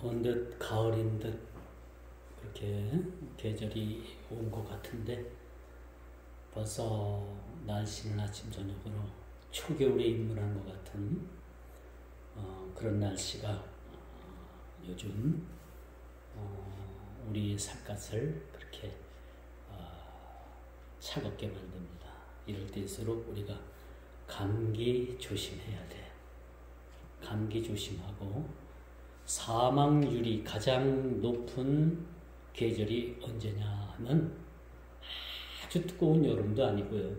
언뜻 가을인 듯 그렇게 계절이 온 것 같은데 벌써 날씨는 아침 저녁으로 초겨울에 입문한 것 같은 그런 날씨가 요즘 우리 살갗을 그렇게 차갑게 만듭니다. 이럴 때일수록 우리가 감기 조심해야 돼. 감기 조심하고 사망률이 가장 높은 계절이 언제냐 하면 아주 뜨거운 여름도 아니고요.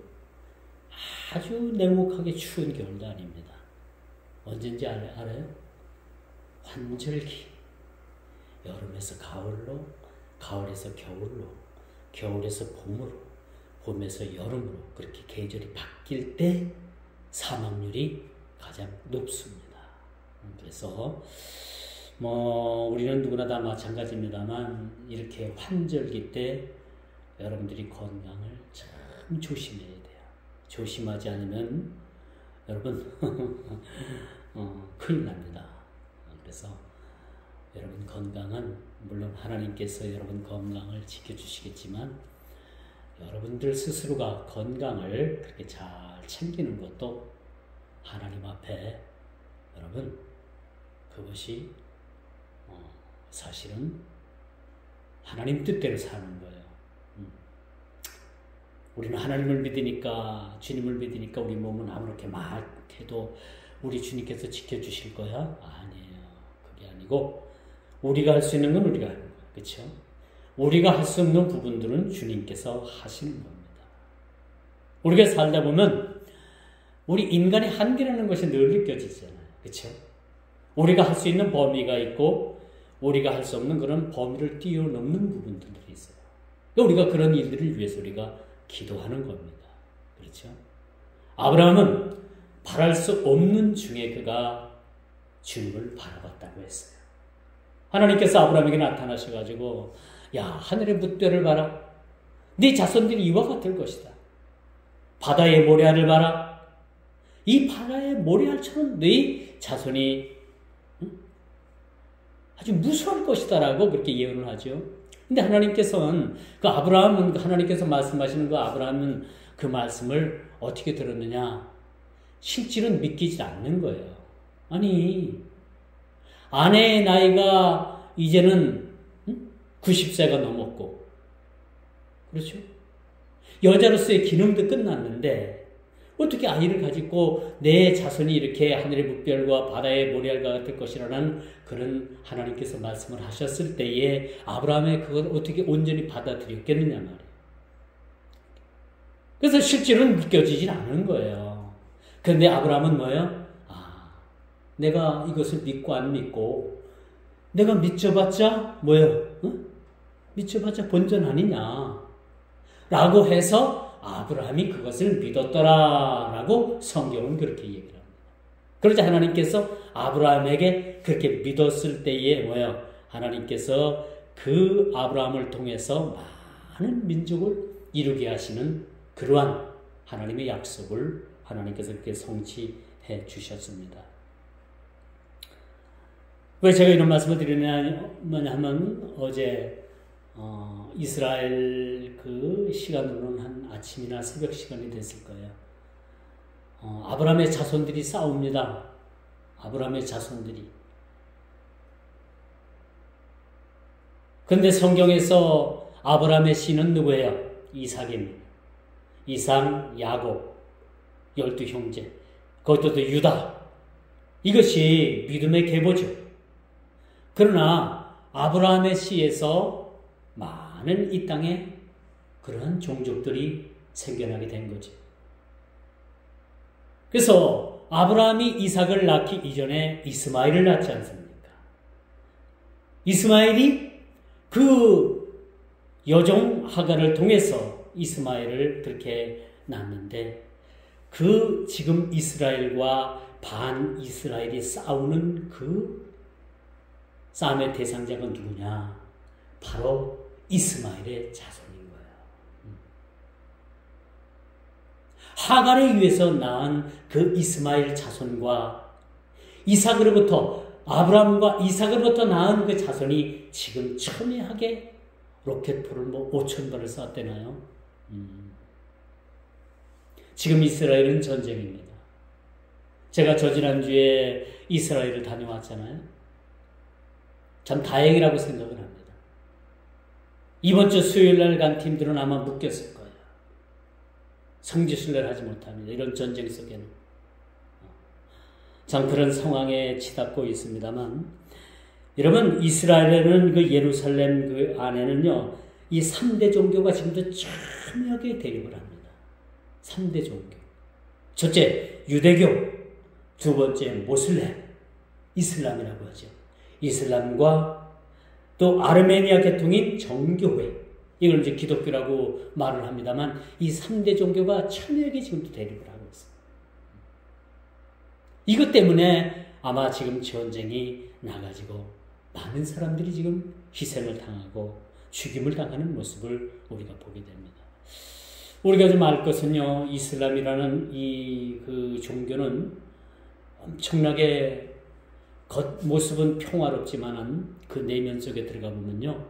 아주 냉혹하게 추운 겨울도 아닙니다. 언제인지 알아요? 환절기. 여름에서 가을로, 가을에서 겨울로, 겨울에서 봄으로, 봄에서 여름으로 그렇게 계절이 바뀔 때 사망률이 가장 높습니다. 그래서 우리는 누구나 다 마찬가지입니다만 이렇게 환절기 때 여러분들이 건강을 참 조심해야 돼요. 조심하지 않으면 여러분 큰일 납니다. 그래서 여러분 건강은 물론 하나님께서 여러분 건강을 지켜주시겠지만 여러분들 스스로가 건강을 그렇게 잘 챙기는 것도 하나님 앞에 여러분 그것이 사실은 하나님 뜻대로 사는 거예요. 우리는 하나님을 믿으니까 주님을 믿으니까 우리 몸은 아무렇게 막 해도 우리 주님께서 지켜주실 거야? 아니에요. 그게 아니고 우리가 할 수 있는 건 우리가 하는 거예요. 그렇죠? 우리가 할 수 없는 부분들은 주님께서 하시는 겁니다. 우리가 살다 보면 우리 인간의 한계라는 것이 늘 느껴지잖아요. 그렇죠? 우리가 할 수 있는 범위가 있고 우리가 할 수 없는 그런 범위를 뛰어넘는 부분들이 있어요. 우리가 그런 일들을 위해서 우리가 기도하는 겁니다. 그렇죠? 아브라함은 바랄 수 없는 중에 그가 주님을 바라봤다고 했어요. 하나님께서 아브라함에게 나타나셔가지고 야 하늘의 뭇별을 봐라. 네 자손들이 이와 같을 것이다. 바다의 모래알을 봐라. 이 바다의 모래알처럼 네 자손이 아주 무수할 것이다 라고 그렇게 예언을 하죠. 근데 하나님께서는 하나님께서 말씀하시는 아브라함은 그 말씀을 어떻게 들었느냐? 실질은 믿기지 않는 거예요. 아니 아내의 나이가 이제는 90세가 넘었고 그렇죠? 여자로서의 기능도 끝났는데 어떻게 아이를 가지고 내 자손이 이렇게 하늘의 뭇별과 바다의 모래알과 같을 것이라는 그런 하나님께서 말씀을 하셨을 때에 아브라함이 그걸 어떻게 온전히 받아들였겠느냐 말이에요. 그래서 실제로는 믿겨지진 않은 거예요. 그런데 아브라함은 뭐예요? 내가 이것을 믿고 안 믿고 내가 믿져봤자 뭐예요? 믿져봤자 본전 아니냐 라고 해서 아브라함이 그것을 믿었더라라고 성경은 그렇게 얘기를 합니다. 그러자 하나님께서 아브라함에게 그렇게 믿었을 때에 뭐예요? 하나님께서 그 아브라함을 통해서 많은 민족을 이루게 하시는 그러한 하나님의 약속을 하나님께서 그렇게 성취해 주셨습니다. 왜 제가 이런 말씀을 드리느냐 하면 어제 이스라엘 그 시간으로는 한 아침이나 새벽 시간이 됐을 거예요. 아브라함의 자손들이 싸웁니다. 아브라함의 자손들이. 그런데 성경에서 아브라함의 씨는 누구예요? 이삭입니다. 이삭, 야곱, 12형제. 그것도 유다. 이것이 믿음의 계보죠. 그러나 아브라함의 씨에서 많은 이 땅에 그러한 종족들이 생겨나게 된 거죠. 그래서 아브라함이 이삭을 낳기 이전에 이스마엘을 낳지 않습니까? 이스마엘이 그 여종 하갈을 통해서 이스마엘을 그렇게 낳는데 그 지금 이스라엘과 반 이스라엘이 싸우는 그 싸움의 대상자가 누구냐? 바로 이스마엘의 자손인 거예요. 하갈에 의해서 낳은 그 이스마엘 자손과 이삭으로부터 아브라함과 이삭으로부터 낳은 그 자손이 지금 첨예하게 로켓포를 5,000발을 쐈대나요? 지금 이스라엘은 전쟁입니다. 제가 저지난주에 이스라엘을 다녀왔잖아요. 참 다행이라고 생각을 합니다. 이번 주 수요일 날 간 팀들은 아마 묶였을 거예요. 성지순례를 하지 못합니다. 이런 전쟁 속에는. 참 그런 상황에 치닫고 있습니다만, 여러분, 이스라엘에는 그 예루살렘 그 안에는요, 이 3대 종교가 지금도 첨예하게 대립을 합니다. 3대 종교. 첫째, 유대교. 두 번째, 모슬렘. 이슬람이라고 하죠. 이슬람과 또 아르메니아 계통인 정교회. 이걸 이제 기독교라고 말을 합니다만, 이 3대 종교가 첨예하게 지금도 대립을 하고 있습니다. 이것 때문에 아마 지금 전쟁이 나가지고 많은 사람들이 지금 희생을 당하고 죽임을 당하는 모습을 우리가 보게 됩니다. 우리가 좀 알 것은요, 이슬람이라는 이 그 종교는 엄청나게 겉모습은 평화롭지만은 그 내면 속에 들어가 보면요,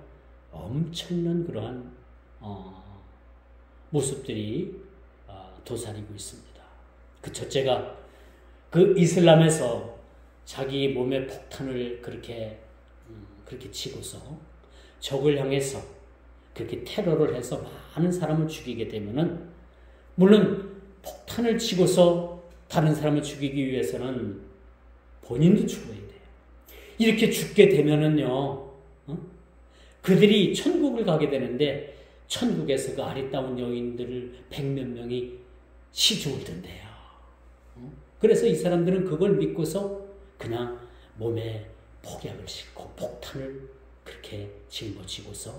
엄청난 그러한 모습들이 도사리고 있습니다. 그 첫째가 그 이슬람에서 자기 몸에 폭탄을 그렇게 치고서 적을 향해서 그렇게 테러를 해서 많은 사람을 죽이게 되면은, 물론 폭탄을 치고서 다른 사람을 죽이기 위해서는 본인도 죽어야 돼요. 이렇게 죽게 되면은요, 그들이 천국을 가게 되는데, 천국에서 그 아리따운 여인들을 100몇 명이 시중을 든대요. 그래서 이 사람들은 그걸 믿고서 그냥 몸에 폭약을 싣고 폭탄을 그렇게 짊어지고서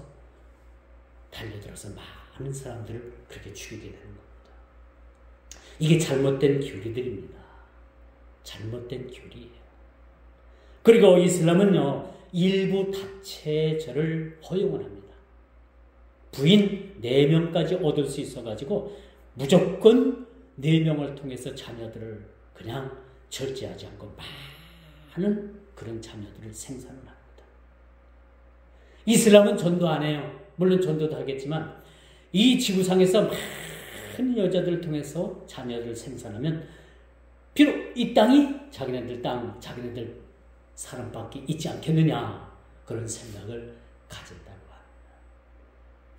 달려들어서 많은 사람들을 그렇게 죽이게 되는 겁니다. 이게 잘못된 교리들입니다. 잘못된 교리예요. 그리고 이슬람은요, 일부 다체절을 허용을 합니다. 부인 4명까지 얻을 수 있어가지고 무조건 4명을 통해서 자녀들을 그냥 절제하지 않고 많은 그런 자녀들을 생산을 합니다. 이슬람은 전도 안 해요. 물론 전도도 하겠지만 이 지구상에서 많은 여자들을 통해서 자녀를 생산하면 비록 이 땅이 자기네들 땅, 자기네들 사람밖에 있지 않겠느냐, 그런 생각을 가졌다고 합니다.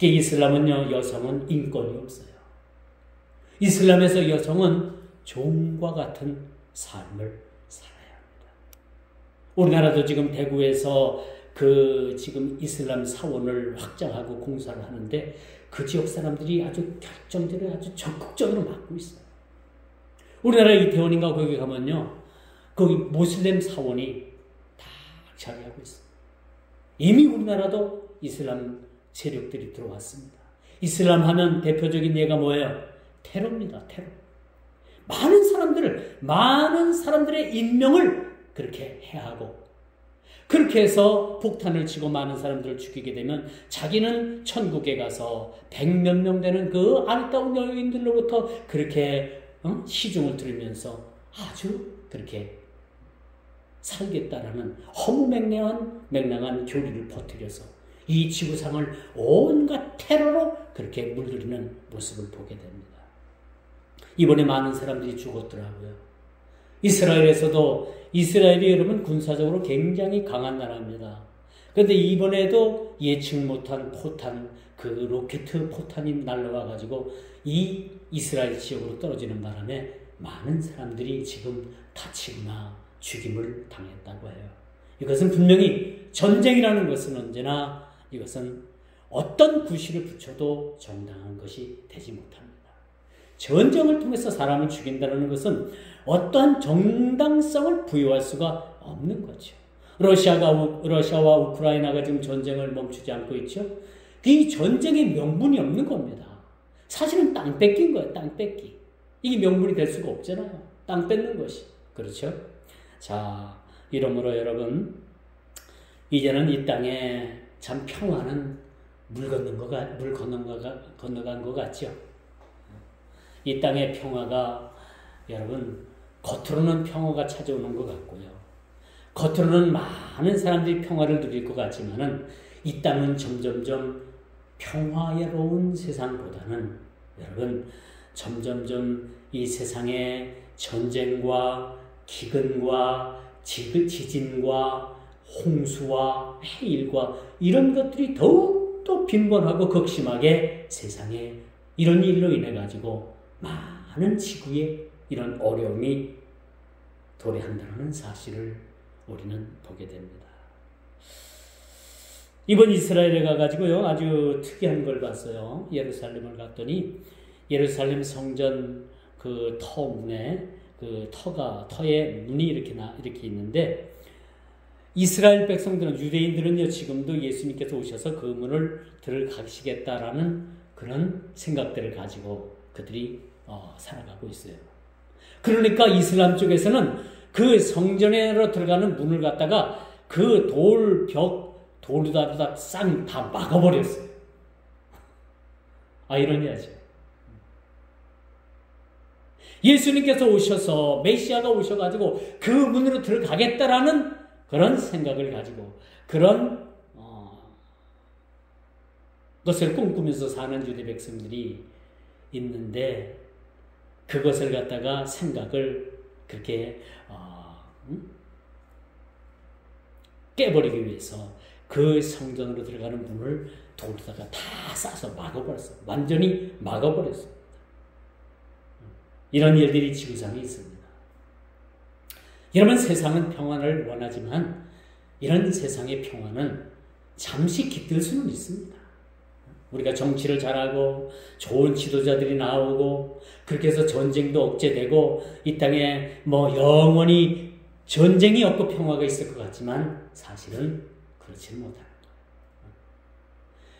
이슬람은요, 여성은 인권이 없어요. 이슬람에서 여성은 종과 같은 삶을 살아야 합니다. 우리나라도 지금 대구에서 그 지금 이슬람 사원을 확장하고 공사를 하는데 그 지역 사람들이 아주 결정적으로 아주 적극적으로 막고 있어요. 우리나라 이태원인가 거기 가면요, 거기 모슬렘 사원이 다 자리하고 있어요. 이미 우리나라도 이슬람 세력들이 들어왔습니다. 이슬람 하면 대표적인 예가 뭐예요? 테러입니다. 테러. 많은 사람들의 인명을 그렇게 해하고, 그렇게 해서 폭탄을 치고 많은 사람들을 죽이게 되면 자기는 천국에 가서 100몇 명 되는 그 아리따운 여인들로부터 그렇게 시중을 들으면서 아주 그렇게 살겠다라는 허무맹랑한 교리를 퍼뜨려서 이 지구상을 온갖 테러로 그렇게 물들이는 모습을 보게 됩니다. 이번에 많은 사람들이 죽었더라고요. 이스라엘이 여러분 군사적으로 굉장히 강한 나라입니다. 그런데 이번에도 예측 못한 포탄, 그 로켓 포탄이 날라와가지고 이 이스라엘 지역으로 떨어지는 바람에 많은 사람들이 지금 다치거나 죽임을 당했다고 해요. 이것은 분명히 전쟁이라는 것은 언제나 이것은 어떤 구실을 붙여도 정당한 것이 되지 못합니다. 전쟁을 통해서 사람을 죽인다는 것은 어떠한 정당성을 부여할 수가 없는 거죠. 러시아와 우크라이나가 지금 전쟁을 멈추지 않고 있죠. 이 전쟁의 명분이 없는 겁니다. 사실은 땅 뺏긴 거예요. 땅 뺏기. 이게 명분이 될 수가 없잖아요. 땅 뺏는 것이. 그렇죠? 자, 이러므로 여러분, 이제는 이 땅에 참 평화는 물 건너간 것 같죠. 이 땅의 평화가 여러분 겉으로는 평화가 찾아오는 것 같고요. 겉으로는 많은 사람들이 평화를 누릴 것 같지만은 이 땅은 점점점 평화로운 세상보다는 여러분 점점점 이 세상의 전쟁과 기근과 지진과 홍수와 해일과 이런 것들이 더욱더 빈번하고 극심하게 세상에 이런 일로 인해 가지고 많은 지구에 이런 어려움이 도래한다는 사실을 우리는 보게 됩니다. 이번 이스라엘에 가가지고요 아주 특이한 걸 봤어요. 예루살렘을 갔더니 예루살렘 성전 그 터문에 그 터에 문이 이렇게 있는데 이스라엘 백성들은 유대인들은요 지금도 예수님께서 오셔서 그 문을 들어가시겠다라는 그런 생각들을 가지고 그들이 살아가고 있어요. 그러니까 이슬람 쪽에서는 그 성전으로 들어가는 문을 갖다가 그 돌로다가 싹 다 막아버렸어요. 아이러니하죠. 예수님께서 오셔서 메시아가 오셔가지고 그 문으로 들어가겠다라는 그런 생각을 가지고 그런 것을 꿈꾸면서 사는 유대 백성들이 있는데 그것을 갖다가 생각을 그렇게 깨버리기 위해서 그 성전으로 들어가는 문을 돌로다가 다 싸서 막아버렸어요. 완전히 막아버렸어요. 이런 일들이 지구상에 있습니다. 여러분 세상은 평안을 원하지만 이런 세상의 평안은 잠시 깃들 수는 있습니다. 우리가 정치를 잘하고 좋은 지도자들이 나오고 그렇게 해서 전쟁도 억제되고 이 땅에 영원히 전쟁이 없고 평화가 있을 것 같지만 사실은 그렇지는 못합니다.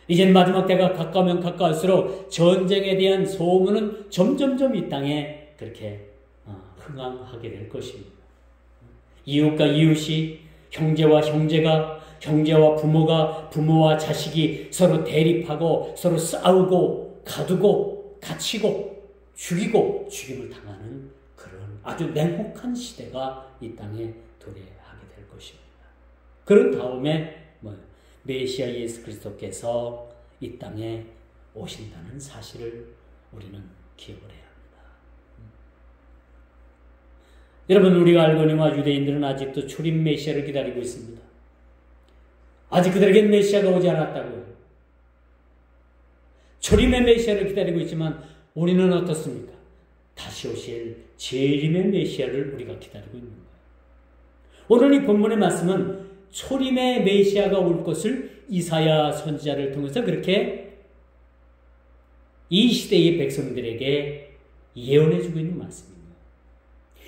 이젠 마지막 때가 가까우면 가까울수록 전쟁에 대한 소문은 점점점 이 땅에 그렇게 흥황하게 될 것입니다. 이웃과 이웃이 형제와 형제가 형제와 부모가 부모와 자식이 서로 대립하고 서로 싸우고 가두고 갇히고 죽이고 죽임을 당하는 그런 아주 냉혹한 시대가 이 땅에 도래하게 될 것입니다. 그런 다음에 메시아 예수 그리스도께서 이 땅에 오신다는 사실을 우리는 기억을 해야 합니다. 여러분 우리가 알거니와 유대인들은 아직도 초림 메시아를 기다리고 있습니다. 아직 그들에겐 메시아가 오지 않았다고요. 초림의 메시아를 기다리고 있지만 우리는 어떻습니까? 다시 오실 재림의 메시아를 우리가 기다리고 있는 거예요. 오늘 이 본문의 말씀은 초림의 메시아가 올 것을 이사야 선지자를 통해서 그렇게 이 시대의 백성들에게 예언해주고 있는 말씀입니다.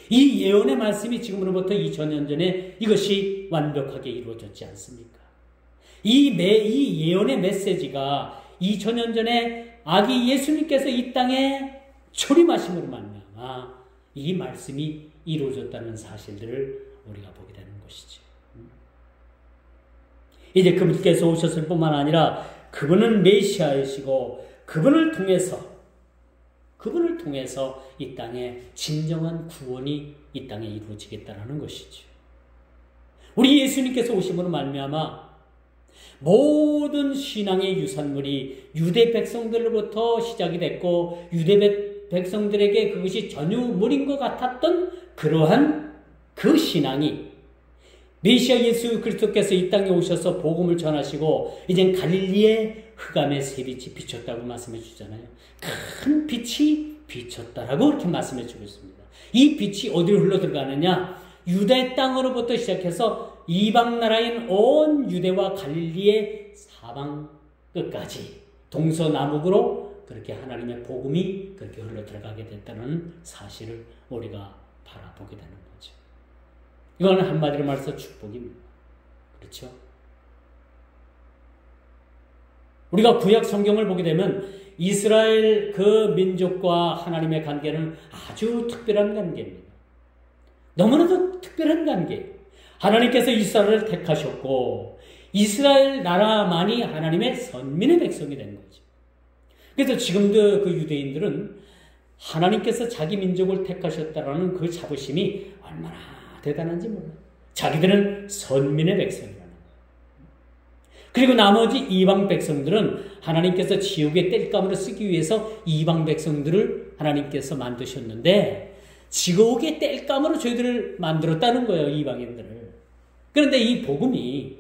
이 예언의 말씀이 지금으로부터 2000년 전에 이것이 완벽하게 이루어졌지 않습니까? 이 예언의 메시지가 2000년 전에 아기 예수님께서 이 땅에 초림하심으로 말미암아 이 말씀이 이루어졌다는 사실들을 우리가 보게 되는 것이죠. 이제 그분께서 오셨을 뿐만 아니라 그분은 메시아이시고 그분을 통해서 이 땅에 진정한 구원이 이 땅에 이루어지겠다는 것이죠. 우리 예수님께서 오심으로 말미암아 모든 신앙의 유산물이 유대 백성들로부터 시작이 됐고 유대 백성들에게 그것이 전유물인 것 같았던 그러한 그 신앙이 메시아 예수 그리스도께서 이 땅에 오셔서 복음을 전하시고 이젠 갈릴리의 흑암의 새빛이 비쳤다고 말씀해 주잖아요. 큰 빛이 비쳤다라고 이렇게 말씀해 주고 있습니다. 이 빛이 어디로 흘러 들어가느냐? 유대 땅으로부터 시작해서 이방 나라인 온 유대와 갈릴리의 사방 끝까지 동서남북으로 그렇게 하나님의 복음이 그렇게 흘러 들어가게 됐다는 사실을 우리가 바라보게 되는 거죠. 이거는 한마디로 말해서 축복입니다. 그렇죠? 우리가 구약 성경을 보게 되면 이스라엘 그 민족과 하나님의 관계는 아주 특별한 관계입니다. 너무나도 특별한 관계. 하나님께서 이스라엘을 택하셨고 이스라엘 나라만이 하나님의 선민의 백성이 된 거죠. 그래서 지금도 그 유대인들은 하나님께서 자기 민족을 택하셨다라는 그 자부심이 얼마나 대단한지 몰라요. 자기들은 선민의 백성이라는 거예요. 그리고 나머지 이방 백성들은 하나님께서 지옥의 땔감으로 쓰기 위해서 이방 백성들을 하나님께서 만드셨는데 지옥의 땔감으로 저희들을 만들었다는 거예요. 이방인들을. 그런데 이 복음이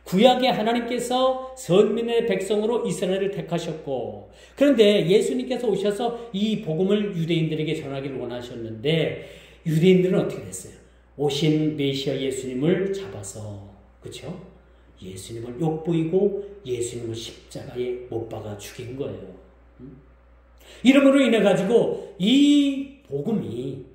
구약의 하나님께서 선민의 백성으로 이스라엘을 택하셨고, 그런데 예수님께서 오셔서 이 복음을 유대인들에게 전하기를 원하셨는데 유대인들은 어떻게 됐어요? 오신 메시아 예수님을 잡아서, 그렇죠? 예수님을 욕보이고 예수님을 십자가에 못 박아 죽인 거예요. 이러므로 인해 가지고 이 복음이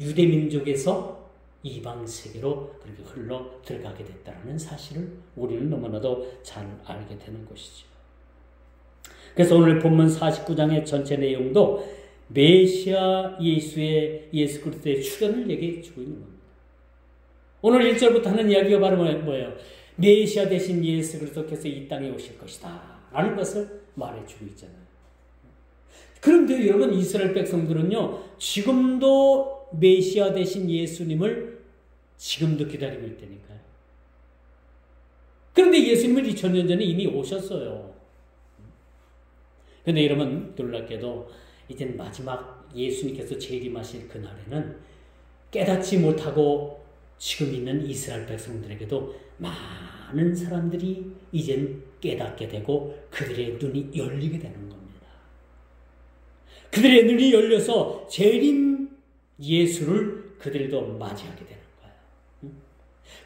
유대 민족에서 이방 세계로 그렇게 흘러 들어가게 됐다는 사실을 우리는 너무나도 잘 알게 되는 것이죠. 그래서 오늘 본문 49장의 전체 내용도 메시아 예수 그리스도의 출현을 얘기해 주고 있는 겁니다. 오늘 1절부터 하는 이야기가 바로 뭐예요? 메시아 대신 예수 그리스도께서 이 땅에 오실 것이다 라는 것을 말해주고 있잖아요. 그런데 여러분, 이스라엘 백성들은요, 지금도 메시아 대신 예수님을 지금도 기다리고 있다니까요. 그런데 예수님은 2000년 전에 이미 오셨어요. 그런데 여러분, 놀랍게도 이제 마지막 예수님께서 재림하실 그날에는 깨닫지 못하고 지금 있는 이스라엘 백성들에게도 많은 사람들이 이젠 깨닫게 되고 그들의 눈이 열리게 되는 겁니다. 그들의 눈이 열려서 재림 예수를 그들도 맞이하게 되는 거예요.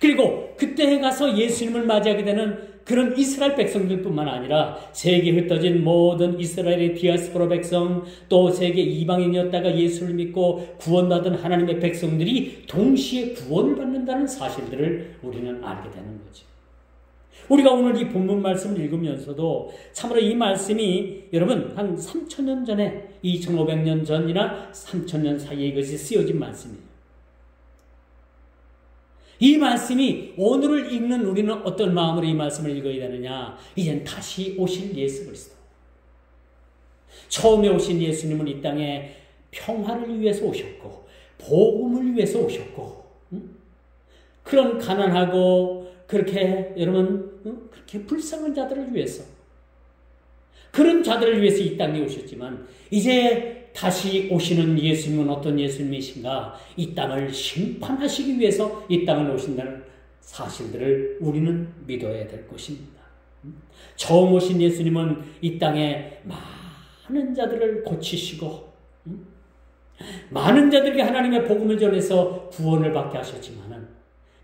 그리고 그때에 가서 예수님을 맞이하게 되는 그런 이스라엘 백성들뿐만 아니라 세계에 흩어진 모든 이스라엘의 디아스포라 백성, 또 세계 이방인이었다가 예수를 믿고 구원받은 하나님의 백성들이 동시에 구원을 받는다는 사실들을 우리는 알게 되는 거죠. 우리가 오늘 이 본문 말씀을 읽으면서도 참으로 이 말씀이 여러분 한 3000년 전에 2500년 전이나 3000년 사이에 이것이 쓰여진 말씀이에요. 이 말씀이 오늘을 읽는 우리는 어떤 마음으로 이 말씀을 읽어야 되느냐? 이젠 다시 오실 예수 그리스도. 처음에 오신 예수님은 이 땅에 평화를 위해서 오셨고 복음을 위해서 오셨고 그런 가난하고 그렇게 여러분 그렇게 불쌍한 자들을 위해서 그런 자들을 위해서 이 땅에 오셨지만 이제 다시 오시는 예수님은 어떤 예수님이신가? 이 땅을 심판하시기 위해서 이 땅을 오신다는 사실들을 우리는 믿어야 될 것입니다. 처음 오신 예수님은 이 땅에 많은 자들을 고치시고 많은 자들에게 하나님의 복음을 전해서 구원을 받게 하셨지만은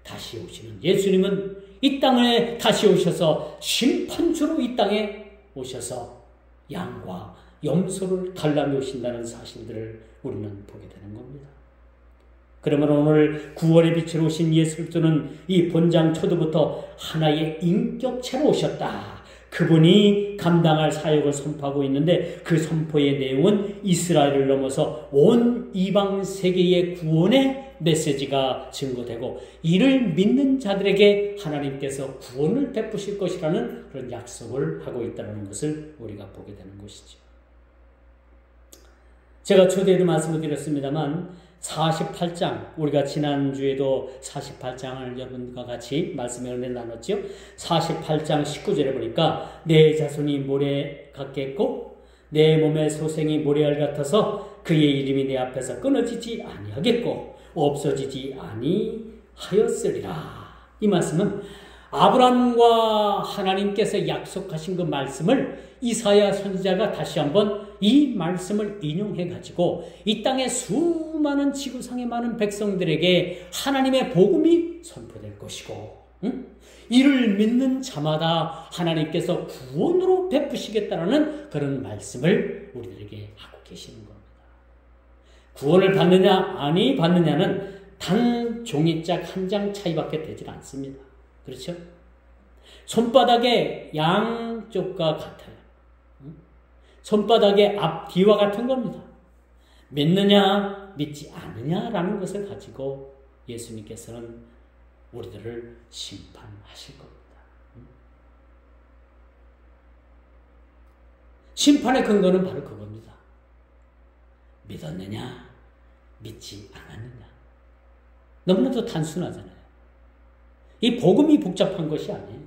다시 오시는 예수님은 이 땅에 다시 오셔서 심판주로 이 땅에 오셔서 양과 염소를 갈라며 오신다는 사실들을 우리는 보게 되는 겁니다. 그러면 오늘 구원의 빛으로 오신 예수 그리스도는 이 본장 초도부터 하나의 인격체로 오셨다. 그분이 감당할 사역을 선포하고 있는데 그 선포의 내용은 이스라엘을 넘어서 온 이방 세계의 구원의 메시지가 증거되고 이를 믿는 자들에게 하나님께서 구원을 베푸실 것이라는 그런 약속을 하고 있다는 것을 우리가 보게 되는 것이죠. 제가 초대로 말씀을 드렸습니다만 48장, 우리가 지난주에도 48장을 여러분과 같이 말씀을 나눴죠. 48장 19절에 보니까 내 자손이 모래 같겠고 내 몸의 소생이 모래알 같아서 그의 이름이 내 앞에서 끊어지지 아니하겠고 없어지지 아니하였으리라. 이 말씀은 아브라함과 하나님께서 약속하신 그 말씀을 이사야 선지자가 다시 한번 이 말씀을 인용해 가지고 이 땅의 수많은 지구상의 많은 백성들에게 하나님의 복음이 선포될 것이고 이를 믿는 자마다 하나님께서 구원으로 베푸시겠다라는 그런 말씀을 우리들에게 하고 계시는 겁니다. 구원을 받느냐 아니 받느냐는 단 종이짝 한 장 차이밖에 되질 않습니다. 그렇죠? 손바닥의 양쪽과 같아요. 손바닥의 앞뒤와 같은 겁니다. 믿느냐 믿지 않느냐라는 것을 가지고 예수님께서는 우리들을 심판하실 겁니다. 심판의 근거는 바로 그겁니다. 믿었느냐 믿지 않았느냐. 너무나도 단순하잖아요. 이 복음이 복잡한 것이 아니에요.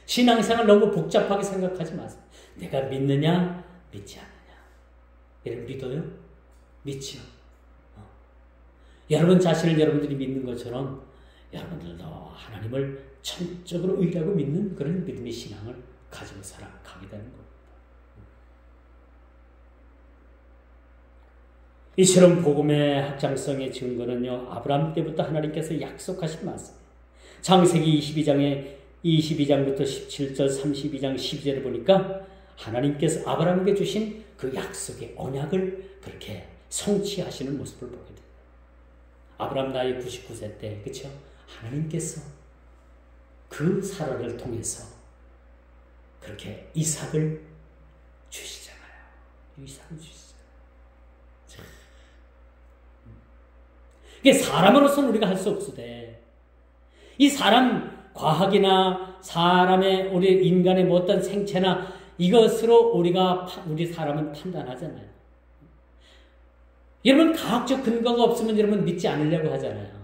신앙생활 너무 복잡하게 생각하지 마세요. 내가 믿느냐, 믿지 않느냐. 여러분 믿어요? 믿지요. 여러분 자신을 여러분들이 믿는 것처럼 여러분들도 하나님을 전적으로 의라고 믿는 그런 믿음의 신앙을 가지고 살아가게 되는 겁니다. 이처럼 복음의 확장성의 증거는요, 아브라함 때부터 하나님께서 약속하신 말씀. 창세기 22장부터 17절, 32장, 12절을 보니까 하나님께서 아브라함에게 주신 그 약속의 언약을 그렇게 성취하시는 모습을 보게 됩니다. 아브라함 나이 99세 때, 그렇죠? 하나님께서 그 사라를 통해서 그렇게 이삭을 주시잖아요. 이삭을 주시잖아요. 이게 사람으로서는 우리가 할 수 없으되, 이 사람 과학이나 사람의 우리 인간의 어떤 생체나 이것으로 우리 사람은 판단하잖아요. 여러분 과학적 근거가 없으면 여러분 믿지 않으려고 하잖아요.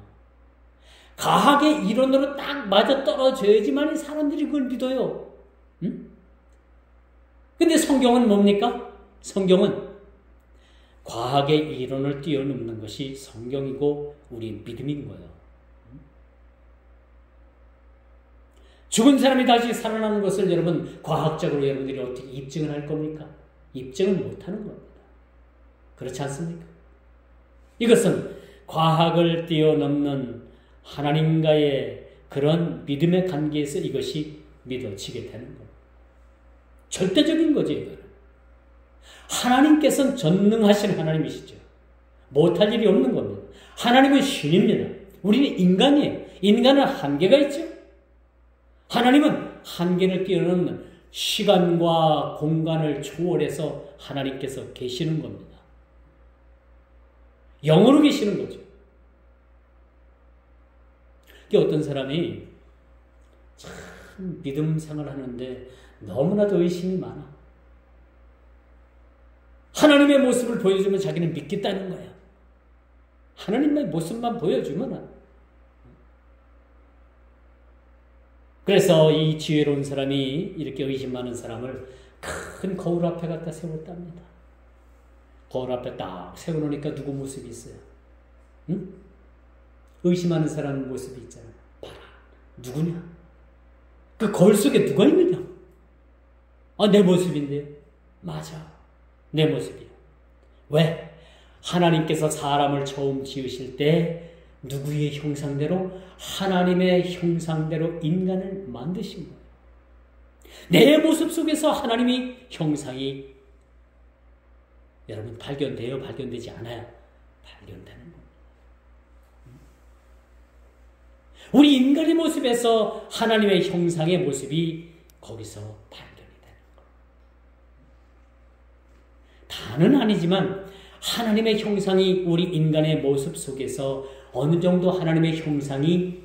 과학의 이론으로 딱 맞아 떨어져야지만 사람들이 그걸 믿어요. 근데 성경은 뭡니까? 성경은 과학의 이론을 뛰어넘는 것이 성경이고 우리 믿음인 거예요. 죽은 사람이 다시 살아나는 것을 여러분 과학적으로 여러분들이 어떻게 입증을 할 겁니까? 입증을 못하는 겁니다. 그렇지 않습니까? 이것은 과학을 뛰어넘는 하나님과의 그런 믿음의 관계에서 이것이 믿어지게 되는 겁니다. 절대적인 거죠, 이거는. 하나님께서는 전능하신 하나님이시죠. 못할 일이 없는 겁니다. 하나님은 신입니다. 우리는 인간이에요. 인간은 한계가 있죠. 하나님은 한계를 뛰어넘는 시간과 공간을 초월해서 하나님께서 계시는 겁니다. 영으로 계시는 거죠. 어떤 사람이 참 믿음 생활하는데 너무나도 의심이 많아. 하나님의 모습을 보여주면 자기는 믿겠다는 거야. 하나님의 모습만 보여주면. 그래서 이 지혜로운 사람이 이렇게 의심 많은 사람을 큰 거울 앞에 갖다 세웠답니다. 거울 앞에 딱 세워놓으니까 누구 모습이 있어요? 응? 의심하는 사람 모습이 있잖아요. 봐라. 누구냐? 그 거울 속에 누가 있느냐? 아, 내 모습인데요. 맞아. 내 모습이야. 왜? 하나님께서 사람을 처음 지으실 때 누구의 형상대로? 하나님의 형상대로 인간을 만드신 거예요. 내 모습 속에서 하나님의 형상이 여러분 발견돼요? 발견되지 않아요? 발견되는 겁니다. 우리 인간의 모습에서 하나님의 형상의 모습이 거기서 발견이 되는 거예요. 다는 아니지만 하나님의 형상이 우리 인간의 모습 속에서 어느 정도 하나님의 형상이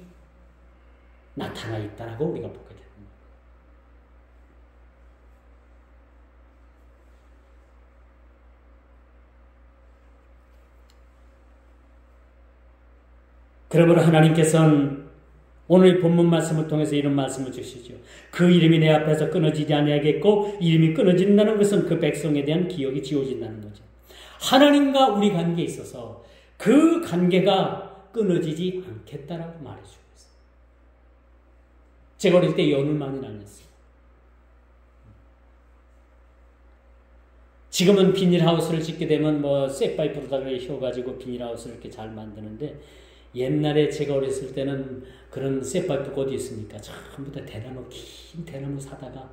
나타나 있다라고 우리가 보게 됩니다. 그러므로 하나님께서는 오늘 본문 말씀을 통해서 이런 말씀을 주시죠. 그 이름이 내 앞에서 끊어지지 아니하겠고, 이름이 끊어진다는 것은 그 백성에 대한 기억이 지워진다는 거죠. 하나님과 우리 관계에 있어서 그 관계가 끊어지지 않겠다라고 말해주고 있어요. 제가 어릴 때 연을 많이 날렸어요. 지금은 비닐하우스를 짓게 되면 쇠파이프로다가 휘어가지고 비닐하우스를 이렇게 잘 만드는데, 옛날에 제가 어렸을 때는 그런 쇠파이프가 어디 있습니까? 전부 다 대나무, 긴 대나무 사다가,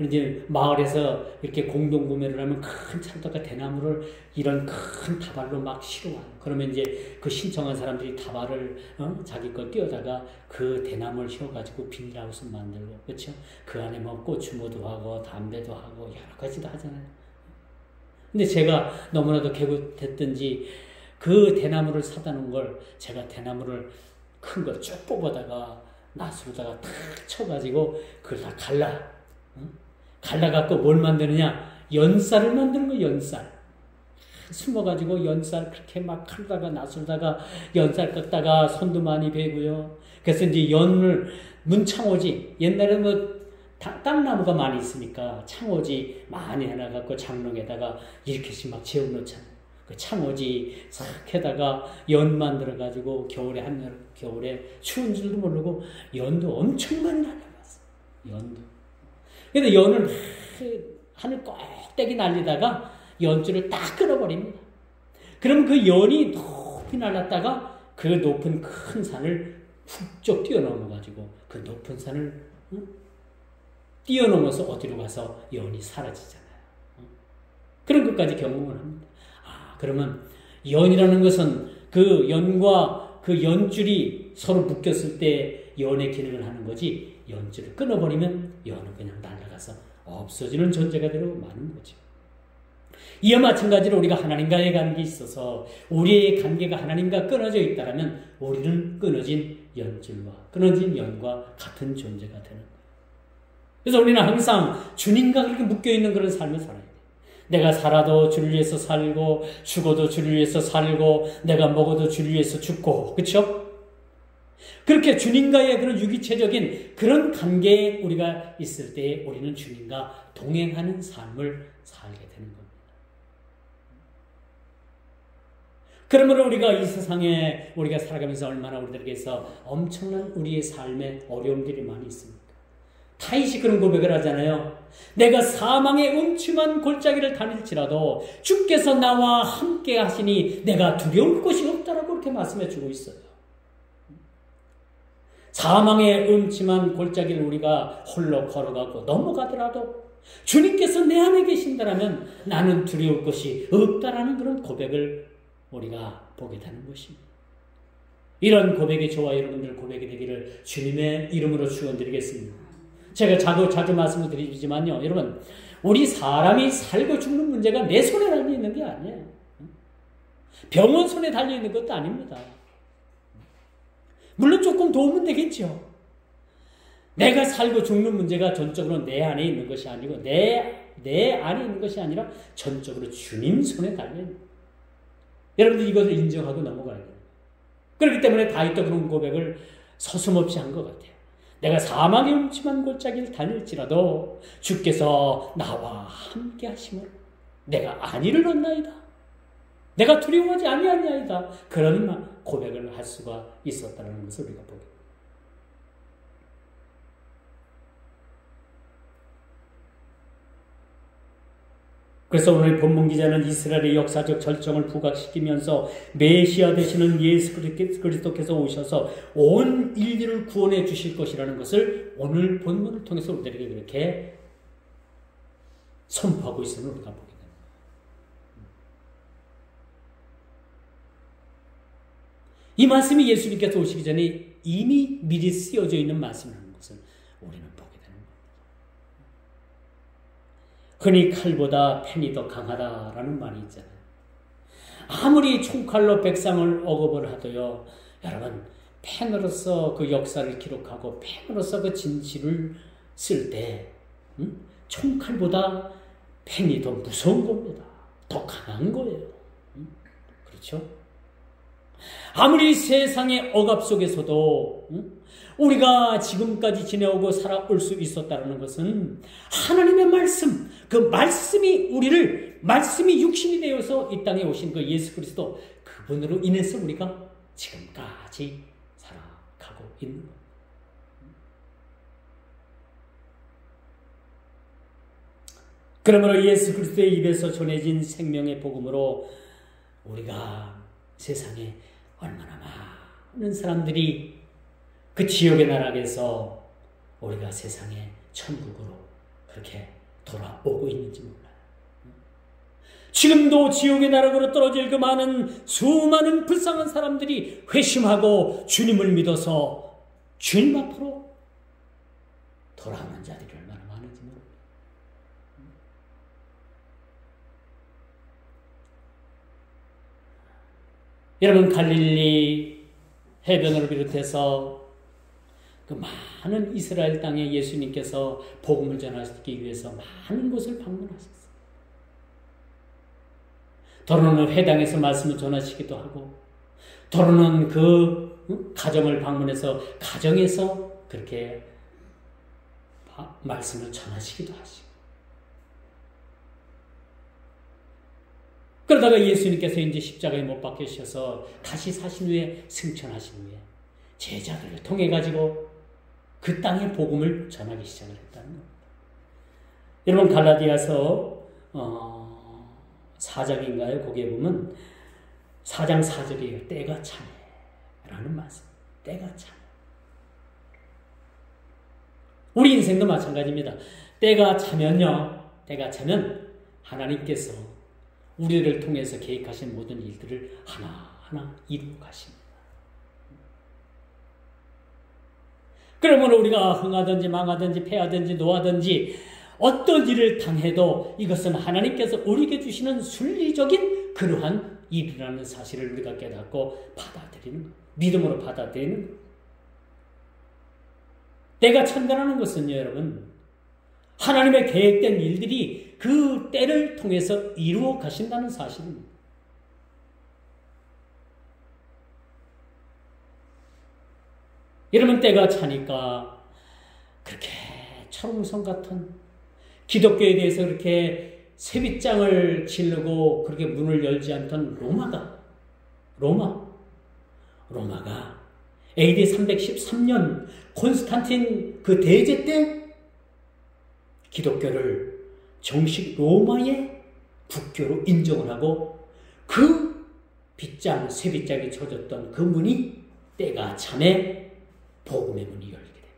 이제 마을에서 이렇게 공동구매를 하면 큰 찰떡과 대나무를 이런 큰 다발로 막 실어와요. 그러면 이제 그 신청한 사람들이 다발을 자기 걸 띄워다가 그 대나무를 씌워가지고 비닐하우스 만들고, 그렇죠? 그 안에 고추모도 하고 담배도 하고 여러 가지도 하잖아요. 근데 제가 너무나도 개구됐든지 그 대나무를 사다 놓은 걸 제가 대나무를 큰 걸 쭉 뽑아다가 낫으로다가 탁 쳐가지고 그걸 다 갈라갖고 뭘 만드느냐? 연쌀을 만드는 거예요, 연쌀. 숨어가지고 연살 그렇게 막 칼다가 나술다가 연살 깎다가 손도 많이 베고요. 그래서 이제 연을 문창오지 옛날에 뭐 땅나무가 많이 있으니까 창오지 많이 해놔갖고 장롱에다가 이렇게씩 막 재워놓잖아요. 그 창오지 싹 해다가 연 만들어가지고 겨울에 한여름 겨울에 추운 줄도 모르고 연도 엄청 많이 날라갔어. 연도. 근데 연을 하늘 꼭대기 날리다가 연줄을 딱 끊어버립니다. 그럼 그 연이 높이 날랐다가 그 높은 큰 산을 훌쩍 뛰어넘어가지고 그 높은 산을 뛰어넘어서 어디로 가서 연이 사라지잖아요. 그런 것까지 경험을 합니다. 그러면 연이라는 것은 그 연과 그 연줄이 서로 묶였을 때 연의 기능을 하는 거지, 연줄을 끊어버리면 연은 그냥 날아가서 없어지는 존재가 되고 마는 거죠. 이와 마찬가지로 우리가 하나님과의 관계에 있어서 우리의 관계가 하나님과 끊어져 있다면 우리는 끊어진 연줄과 끊어진 연과 같은 존재가 되는 거예요. 그래서 우리는 항상 주님과 그렇게 묶여있는 그런 삶을 살아야 돼요. 내가 살아도 주를 위해서 살고 죽어도 주를 위해서 살고 내가 먹어도 주를 위해서 죽고, 그렇죠? 그렇게 주님과의 그런 유기체적인 그런 관계에 우리가 있을 때 우리는 주님과 동행하는 삶을 살게 되는 겁니다. 그러므로 우리가 이 세상에 우리가 살아가면서 얼마나 우리들에게서 엄청난 우리의 삶에 어려움들이 많이 있습니까? 다윗이 그런 고백을 하잖아요. 내가 사망의 음침한 골짜기를 다닐지라도 주께서 나와 함께 하시니 내가 두려울 것이 없다라고 그렇게 말씀해 주고 있어요. 사망의 음침한 골짜기를 우리가 홀로 걸어가고 넘어가더라도 주님께서 내 안에 계신다라면 나는 두려울 것이 없다라는 그런 고백을 우리가 보게 되는 것입니다. 이런 고백이 저와 여러분들 고백이 되기를 주님의 이름으로 축원드리겠습니다. 제가 자주 말씀을 드리지만요, 여러분, 우리 사람이 살고 죽는 문제가 내 손에 달려있는 게 아니에요. 병원 손에 달려있는 것도 아닙니다. 물론 조금 도움은 되겠죠. 내가 살고 죽는 문제가 전적으로 내 안에 있는 것이 아니고 내 안에 있는 것이 아니라 전적으로 주님 손에 달려있는 거예요. 여러분들 이것을 인정하고 넘어가야 돼요. 그렇기 때문에 다윗도 그런 고백을 서슴없이 한 것 같아요. 내가 사망의 음침한 골짜기를 다닐지라도 주께서 나와 함께 하심으로 내가 안위를 얻나이다. 내가 두려워하지 아니하나이다. 그런 고백을 할 수가 있었다는 것을 우리가 보게 됩니다. 그래서 오늘 본문 기자는 이스라엘의 역사적 절정을 부각시키면서 메시아 되시는 예수 그리스도께서 오셔서 온 인류를 구원해 주실 것이라는 것을 오늘 본문을 통해서 우리들에게 그렇게 선포하고 있음을 우리가 보게 됩니다. 이 말씀이 예수님께서 오시기 전에 이미 미리 쓰여져 있는 말씀이라는 것을 우리는 보게 됩니다. 흔히 칼보다 펜이 더 강하다라는 말이 있잖아요. 아무리 총칼로 백성을 억압을 하도요, 여러분, 펜으로서 그 역사를 기록하고 펜으로서 그 진실을 쓸 때 총칼보다 펜이 더 무서운 겁니다. 더 강한 거예요. 그렇죠? 아무리 세상의 억압 속에서도 우리가 지금까지 지내오고 살아올 수 있었다는 것은 하나님의 말씀, 그 말씀이 말씀이 육신이 되어서 이 땅에 오신 그 예수 그리스도, 그분으로 인해서 우리가 지금까지 살아가고 있는 겁니다. 그러므로 예수 그리스도의 입에서 전해진 생명의 복음으로 우리가 세상에 얼마나 많은 사람들이 그 지옥의 나라에서 우리가 세상의 천국으로 그렇게 돌아오고 있는지 몰라요. 지금도 지옥의 나락으로 떨어질 그 수많은 불쌍한 사람들이 회심하고 주님을 믿어서 주님 앞으로 돌아오는 자들이 얼마나 많은지 모릅니다. 여러분, 갈릴리 해변을 비롯해서 그 많은 이스라엘 땅에 예수님께서 복음을 전하시기 위해서 많은 곳을 방문하셨어요. 더러는 회당에서 말씀을 전하시기도 하고, 더러는 그 가정을 방문해서 가정에서 그렇게 말씀을 전하시기도 하시고. 그러다가 예수님께서 이제 십자가에 못 박히셔서 다시 사신 후에 승천하신 후에 제자들을 통해 가지고 그 땅의 복음을 전하기 시작을 했다는 겁니다. 여러분, 갈라디아서 4장인가요? 거기에 보면 4장 4절이에요. 때가 차네라는 말씀. 때가 차네. 우리 인생도 마찬가지입니다. 때가 차면요. 때가 차면 하나님께서 우리를 통해서 계획하신 모든 일들을 하나하나 이루고 가십니다. 그러면 우리가 흥하든지 망하든지 패하든지 노하든지 어떤 일을 당해도 이것은 하나님께서 우리에게 주시는 순리적인 그러한 일이라는 사실을 우리가 깨닫고 받아들이는, 믿음으로 받아들이는. 때가 찬다라는 것은요, 여러분, 하나님의 계획된 일들이 그 때를 통해서 이루어 가신다는 사실입니다. 여러분, 때가 차니까 그렇게 철옹성 같은 기독교에 대해서 그렇게 세빗장을 지르고 그렇게 문을 열지 않던 로마가 AD 313년 콘스탄틴 그 대제 때 기독교를 정식 로마의 국교로 인정을 하고 그 빗장, 세빗장이 쳐졌던 그 문이 때가 참에 복음의 문이 열리게 됩니다.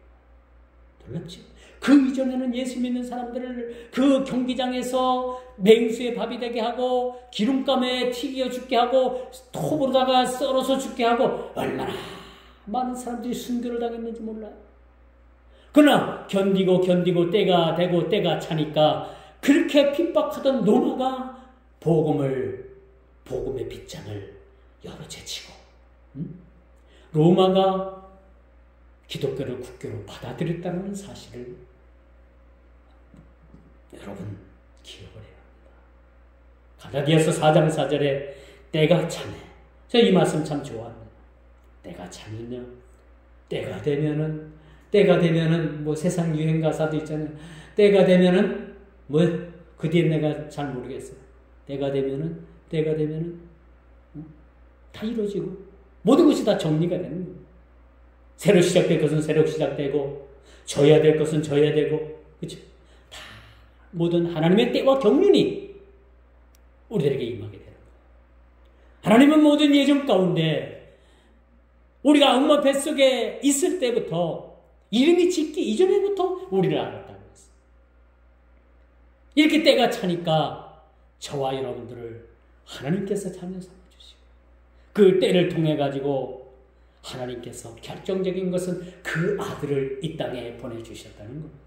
놀랍죠? 그 이전에는 예수 믿는 사람들을 그 경기장에서 맹수의 밥이 되게 하고 기름감에 튀겨 죽게 하고 톱으로다가 썰어서 죽게 하고 얼마나 많은 사람들이 순교를 당했는지 몰라요. 그러나 견디고 때가 되고 때가 차니까 그렇게 핍박하던 로마가 복음의 빗장을 열어 제치고 로마가 기독교를 국교로 받아들였다는 사실을 여러분 기억을 해야 합니다. 갈라디아서 4장 4절에 때가 차네. 저 이 말씀 참 좋아합니다. 때가 차면요. 때가 되면은 뭐 세상 유행 가사도 있잖아요. 때가 되면은 뭐 그 뒤에 내가 잘 모르겠어요. 때가 되면은 다 이루어지고 모든 것이 다 정리가 되는 거예요. 새로 시작될 것은 새로 시작되고 져야 될 것은 져야 되고, 그렇죠? 다 모든 하나님의 때와 경륜이 우리들에게 임하게 되는 거예요. 하나님은 모든 예정 가운데 우리가 엄마 뱃속에 있을 때부터 이름이 짓기 이전에부터 우리를 알았다는 것입니다. 이렇게 때가 차니까 저와 여러분들을 하나님께서 자녀 삼아주시고 그 때를 통해 가지고 하나님께서 결정적인 것은 그 아들을 이 땅에 보내주셨다는 겁니다.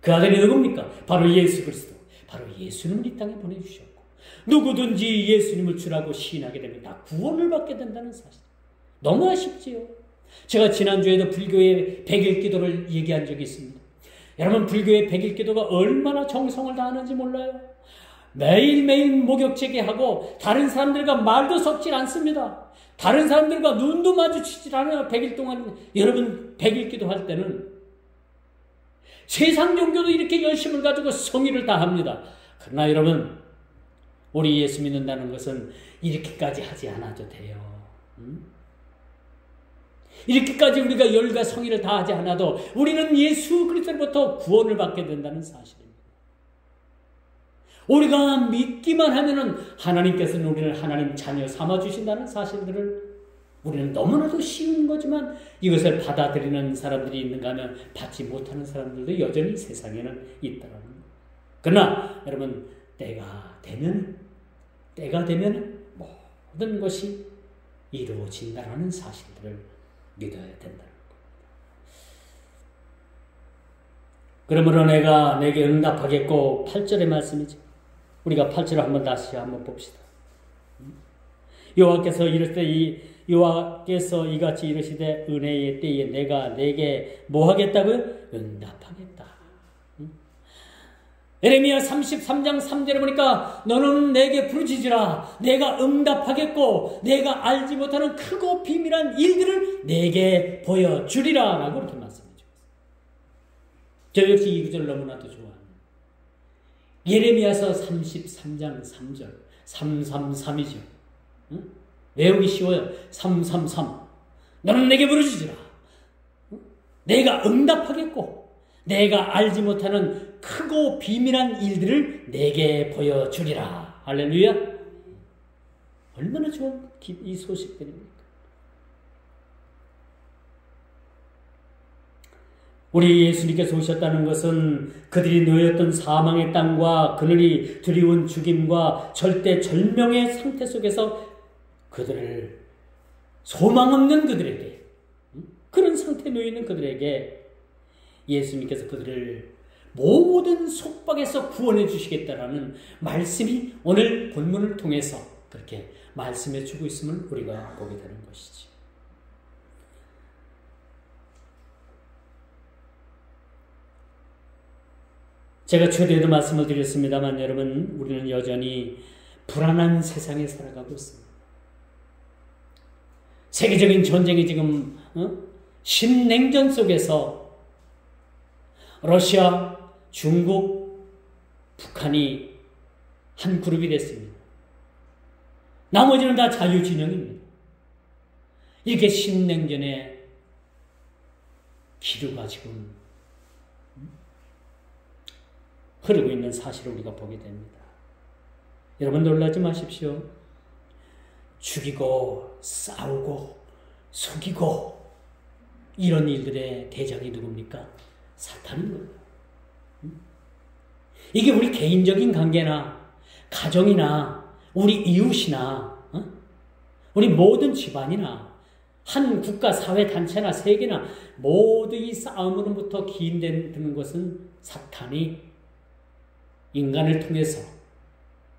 그 아들이 누굽니까? 바로 예수 그리스도. 바로 예수님을 이 땅에 보내주셨고 누구든지 예수님을 주라고 시인하게 되면 다 구원을 받게 된다는 사실. 너무 아쉽지요. 제가 지난주에도 불교의 100일 기도를 얘기한 적이 있습니다. 여러분, 불교의 100일 기도가 얼마나 정성을 다하는지 몰라요? 매일매일 목욕제기하고 다른 사람들과 말도 섞질 않습니다. 다른 사람들과 눈도 마주치질 않아요. 100일 동안. 여러분, 100일 기도할 때는 세상 종교도 이렇게 열심을 가지고 성의를 다합니다. 그러나 여러분, 우리 예수 믿는다는 것은 이렇게까지 하지 않아도 돼요. 이렇게까지 우리가 열과 성의를 다하지 않아도 우리는 예수 그리스도로부터 구원을 받게 된다는 사실입니다. 우리가 믿기만 하면은 하나님께서는 우리를 하나님 자녀 삼아주신다는 사실들을 우리는 너무나도 쉬운 거지만 이것을 받아들이는 사람들이 있는가 하면 받지 못하는 사람들도 여전히 세상에는 있다는 거예요. 그러나 여러분, 때가 되면 모든 것이 이루어진다는 사실들을 믿어야 된다는 겁니다. 그러므로 내가 내게 응답하겠고, 8절의 말씀이죠. 우리가 8절을 한번 다시 한번 봅시다. 여호와께서 이같이 이르시되 은혜의 때에 내가 내게 뭐 하겠다고요? 응답하겠다. 예레미야 33장 3절에 보니까 너는 내게 부르짖으라 내가 응답하겠고 내가 알지 못하는 크고 비밀한 일들을 내게 보여주리라 라고 이렇게 말씀해 주셨어요. 저 역시 이 구절을 너무나도 좋아합니다. 예레미야서 33장 3절 333이죠. 응? 외우기 쉬워요. 333 너는 내게 부르짖으라 내가 응답하겠고 내가 알지 못하는 크고 비밀한 일들을 내게 보여주리라. 할렐루야. 얼마나 좋은 이 소식들입니까? 우리 예수님께서 오셨다는 것은 그들이 놓였던 사망의 땅과 그들이 두려운 죽임과 절대 절명의 상태 속에서 그들을 소망 없는 그들에게 그런 상태에 놓여 있는 그들에게 예수님께서 그들을 모든 속박에서 구원해 주시겠다라는 말씀이 오늘 본문을 통해서 그렇게 말씀해 주고 있음을 우리가 보게 되는 것이지. 제가 최대도 말씀을 드렸습니다만 여러분 우리는 여전히 불안한 세상에 살아가고 있습니다. 세계적인 전쟁이 지금 신냉전 속에서 러시아, 중국, 북한이 한 그룹이 됐습니다. 나머지는 다 자유진영입니다. 이렇게 신냉전의 기류가 지금 흐르고 있는 사실을 우리가 보게 됩니다. 여러분 놀라지 마십시오. 죽이고 싸우고 속이고 이런 일들의 대장이 누굽니까? 사탄인 겁니다. 이게 우리 개인적인 관계나 가정이나 우리 이웃이나 우리 모든 집안이나 한 국가 사회 단체나 세계나 모두 이 싸움으로부터 기인되는 것은 사탄이 인간을 통해서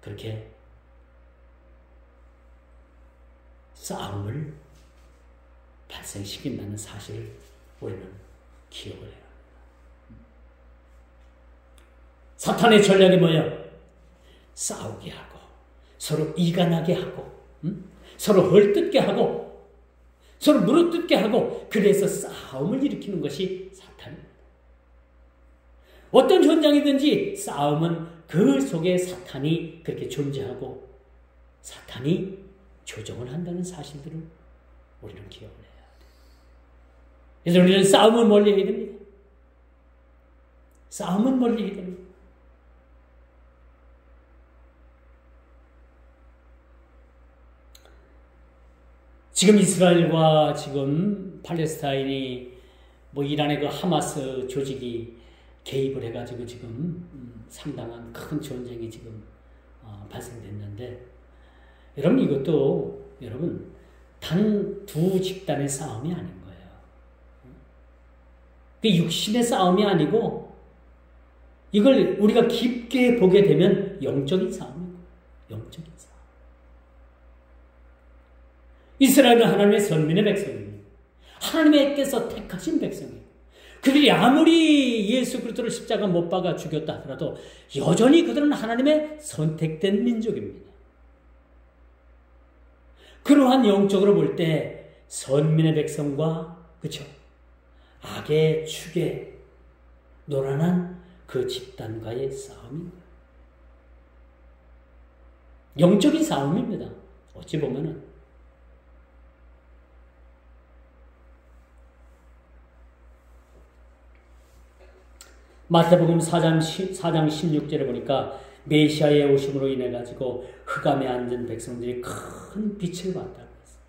그렇게 싸움을 발생시킨다는 사실을 우리는 기억을 해야 합니다. 사탄의 전략이 뭐예요? 싸우게 하고 서로 이간하게 하고 서로 헐뜯게 하고 서로 물어뜯게 하고 그래서 싸움을 일으키는 것이 사탄입니다. 어떤 현장이든지 싸움은 그 속에 사탄이 그렇게 존재하고 사탄이 조정을 한다는 사실들을 우리는 기억을 해야 돼요. 그래서 우리는 싸움은 멀리 해야 됩니다. 싸움은 멀리 해야 됩니다. 지금 이스라엘과 지금 팔레스타인이 이란의 그 하마스 조직이 개입을 해가지고 지금 상당한 큰 전쟁이 지금 발생됐는데 여러분 이것도 여러분 단 두 집단의 싸움이 아닌 거예요. 그 육신의 싸움이 아니고 이걸 우리가 깊게 보게 되면 영적인 싸움이고 영적인 싸움. 이스라엘은 하나님의 선민의 백성입니다. 하나님께서 택하신 백성이에요. 그들이 아무리 예수 그리스도를 십자가 못 박아 죽였다 하더라도 여전히 그들은 하나님의 선택된 민족입니다. 그러한 영적으로 볼 때 선민의 백성과 그쵸? 악의 축에 노란한 그 집단과의 싸움입니다. 영적인 싸움입니다. 어찌 보면은 마태복음 4장 16절에 보니까 메시아의 오심으로 인해 가지고 흑암에 앉은 백성들이 큰 빛을 봤다고 했어요.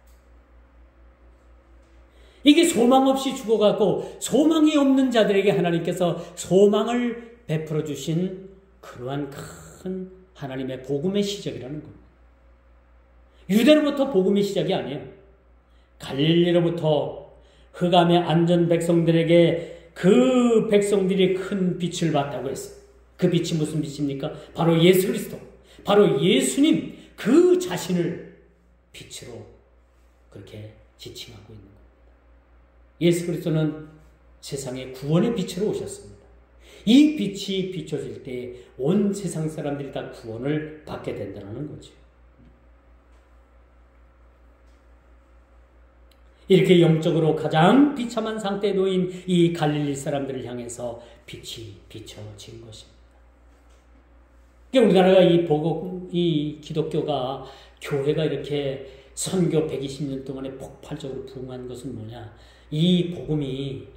이게 소망 없이 죽어가고 소망이 없는 자들에게 하나님께서 소망을 베풀어 주신 그러한 큰 하나님의 복음의 시작이라는 겁니다. 유대로부터 복음의 시작이 아니에요. 갈릴리로부터 흑암에 앉은 백성들에게 그 백성들이 큰 빛을 봤다고 했어요. 그 빛이 무슨 빛입니까? 바로 예수 그리스도, 바로 예수님 그 자신을 빛으로 그렇게 지칭하고 있는 겁니다. 예수 그리스도는 세상의 구원의 빛으로 오셨습니다. 이 빛이 비춰질 때 온 세상 사람들이 다 구원을 받게 된다는 거죠. 이렇게 영적으로 가장 비참한 상태에 놓인 이 갈릴리 사람들을 향해서 빛이 비춰진 것입니다. 우리나라가 이 기독교가, 교회가 이렇게 선교 120년 동안에 폭발적으로 부흥한 것은 뭐냐? 이 복음이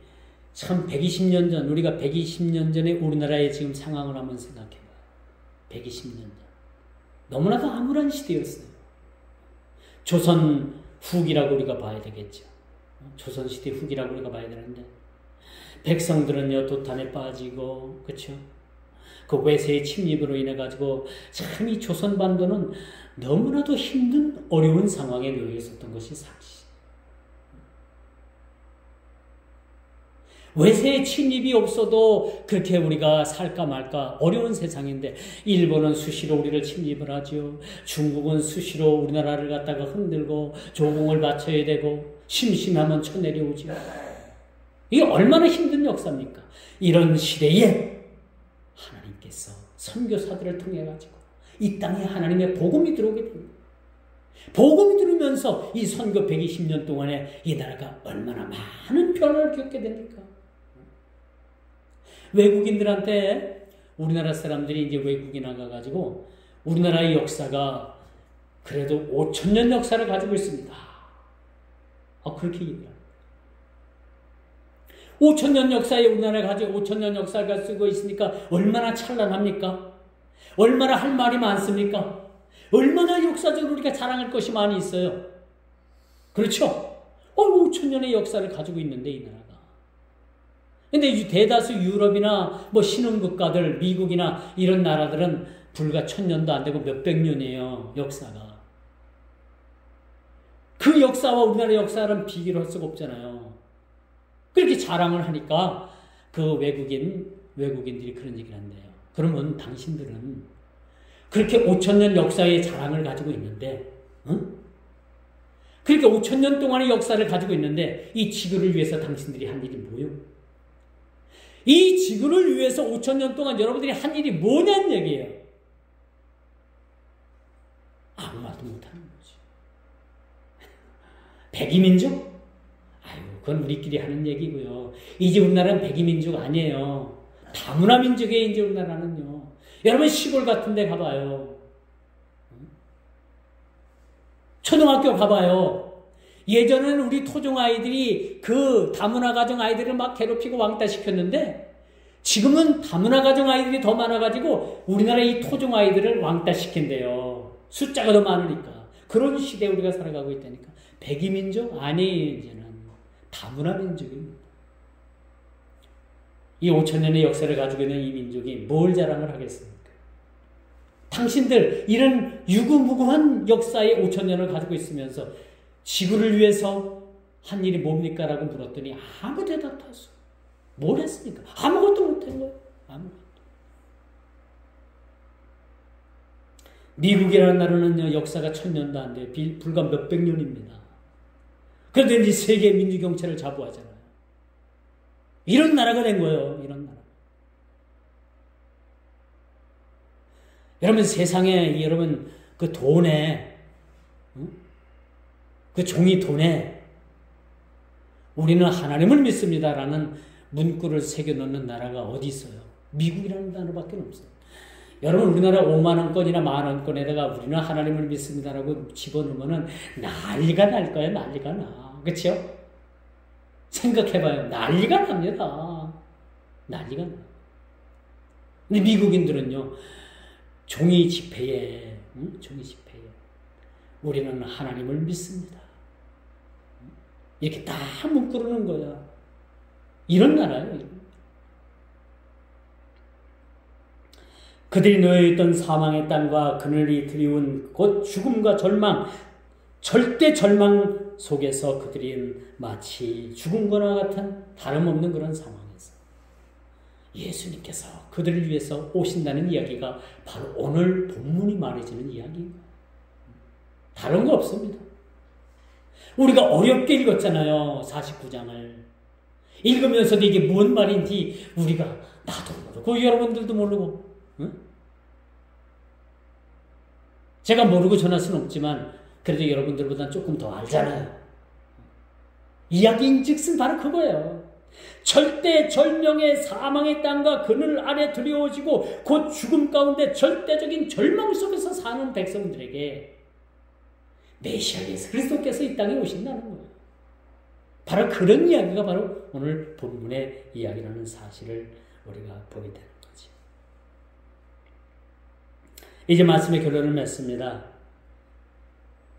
참 120년 전, 우리가 120년 전에 우리나라의 지금 상황을 한번 생각해봐요. 120년 전. 너무나도 암울한 시대였어요. 조선 후기라고 우리가 봐야 되겠죠. 조선시대 후기라고 우리가 봐야 되는데, 백성들은요, 도탄에 빠지고, 그쵸? 그 외세의 침입으로 인해가지고, 참 이 조선반도는 너무나도 힘든 어려운 상황에 놓여 있었던 것이 사실. 외세의 침입이 없어도 그렇게 우리가 살까 말까 어려운 세상인데, 일본은 수시로 우리를 침입을 하죠. 중국은 수시로 우리나라를 갖다가 흔들고 조공을 바쳐야 되고 심심하면 쳐내려오죠. 이게 얼마나 힘든 역사입니까? 이런 시대에 하나님께서 선교사들을 통해 가지고 이 땅에 하나님의 복음이 들어오게 됩니다. 복음이 들으면서 이 선교 120년 동안에 이 나라가 얼마나 많은 변화를 겪게 됩니까? 외국인들한테 우리나라 사람들이 이제 외국에 나가가지고 우리나라의 역사가 그래도 5,000년 역사를 가지고 있습니다. 그렇게 얘기합니다. 5,000년 역사에 우리나라가 가지고 5,000년 역사를 쓰고 있으니까 얼마나 찬란합니까? 얼마나 할 말이 많습니까? 얼마나 역사적으로 우리가 자랑할 것이 많이 있어요. 그렇죠? 5,000년의 역사를 가지고 있는데 이 나라가. 근데 대다수 유럽이나 뭐 신흥국가들, 미국이나 이런 나라들은 불과 1,000년도 안 되고 몇백 년이에요, 역사가. 그 역사와 우리나라 역사는 비교를 할 수가 없잖아요. 그렇게 자랑을 하니까 그 외국인들이 그런 얘기를 한대요. 그러면 당신들은 그렇게 5,000년 역사의 자랑을 가지고 있는데, 그렇게 5,000년 동안의 역사를 가지고 있는데 이 지구를 위해서 당신들이 한 일이 뭐요? 이 지구를 위해서 5,000년 동안 여러분들이 한 일이 뭐냐는 얘기예요. 아무 말도 못하는 거지. 백이민족? 그건 우리끼리 하는 얘기고요. 이제 우리나라는 백이민족 아니에요. 다문화 민족이에요, 이제 우리나라는요. 여러분 시골 같은 데 가봐요. 초등학교 가봐요. 예전에는 우리 토종 아이들이 그 다문화 가정 아이들을 막 괴롭히고 왕따 시켰는데 지금은 다문화 가정 아이들이 더 많아가지고 우리나라 이 토종 아이들을 왕따 시킨대요. 숫자가 더 많으니까. 그런 시대에 우리가 살아가고 있다니까. 백이민족? 아니에요, 이제는. 다문화 민족입니다. 이 5,000년의 역사를 가지고 있는 이 민족이 뭘 자랑을 하겠습니까? 당신들 이런 유구무구한 역사의 5,000년을 가지고 있으면서 지구를 위해서 한 일이 뭡니까? 라고 물었더니 아무 대답도 없어. 뭘 했습니까? 아무것도 못한 거예요. 아무것도. 미국이라는 나라는 역사가 1,000년도 안 돼요. 불과 몇백 년입니다. 그런데 이제 세계 민주경찰을 자부하잖아요. 이런 나라가 된 거예요. 이런 나라. 여러분 세상에 여러분 그 돈에 그 종이 돈에 우리는 하나님을 믿습니다라는 문구를 새겨놓는 나라가 어디 있어요? 미국이라는 나라밖에 없어요. 여러분 우리나라 5만 원권이나 만 원권에다가 우리는 하나님을 믿습니다라고 집어넣으면 난리가 날 거예요. 난리가 나. 그렇죠? 생각해봐요. 난리가 납니다. 난리가 나. 근데 미국인들은요. 종이 지폐에 우리는 하나님을 믿습니다. 이렇게 다 문구를 넣은 거야. 이런 나라예요. 그들이 놓여있던 사망의 땅과 그늘이 드리운 곧 죽음과 절망, 절대 절망 속에서 그들이 마치 죽은 거나 같은 다름없는 그런 상황에서 예수님께서 그들을 위해서 오신다는 이야기가 바로 오늘 본문이 말해주는 이야기입니다. 다른 거 없습니다. 우리가 어렵게 읽었잖아요. 49장을. 읽으면서도 이게 뭔 말인지 우리가 나도 모르고 여러분들도 모르고, 응? 제가 모르고 전할 수는 없지만 그래도 여러분들보다는 조금 더 알잖아요. 이야기인즉슨 바로 그거예요. 절대 절명의 사망의 땅과 그늘 아래 두려워지고 곧 죽음 가운데 절대적인 절망 속에서 사는 백성들에게 메시아 예수 그리스도께서 이 땅에 오신다는 거예요. 바로 그런 이야기가 바로 오늘 본문의 이야기라는 사실을 우리가 보게 되는 거죠. 이제 말씀의 결론을 맺습니다.